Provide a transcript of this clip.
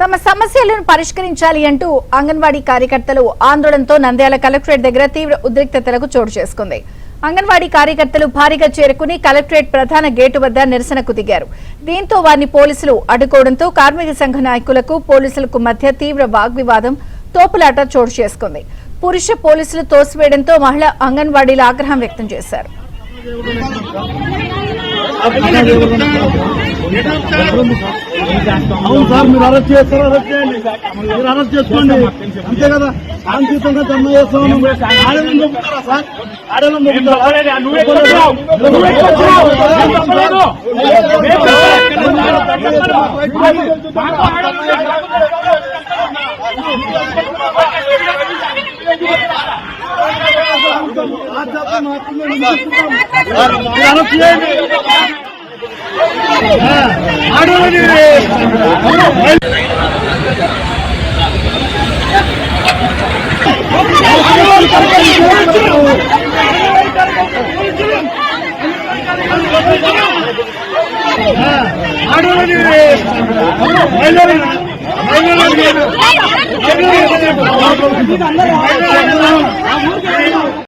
తమ సమస్యలను పరిష్కరించాలి అంటూ అంగన్వాడీ కార్యకర్తలు ఆందోళనతో నంద్యాల కలెక్టరేట్ దగ్గర తీవ్ర ఉద్రిక్తతలకు చోటు చేసుకుంది. అంగన్వాడీ కార్యకర్తలు భారీగా చేరుకుని కలెక్టరేట్ ప్రధాన గేటు వద్ద నిరసనకు దిగారు. దీంతో వారిని పోలీసులు అడ్డుకోవడంతో కార్మిక సంఘ నాయకులకు పోలీసులకు మధ్య తీవ్ర వాగ్వివాదం తోపులాట చోటు చేసుకుంది. పురుష పోలీసులు తోసివేయడంతో మహిళా అంగన్వాడీలు ఆగ్రహం వ్యక్తం చేశారు. అవును సార్, మీరు అరెస్ట్ చేస్తారు, అరెస్ట్ చేయండి, మీరు అరెస్ట్ చేసుకోండి, అంతే కదా. శాంతియుతంగా ధర్నా చేస్తాం. ఆడేళ్ళని నొప్పుతారా సార్? ఆడేళ్ళని అరెస్ట్ చేయండి. ఆడోళ్ళని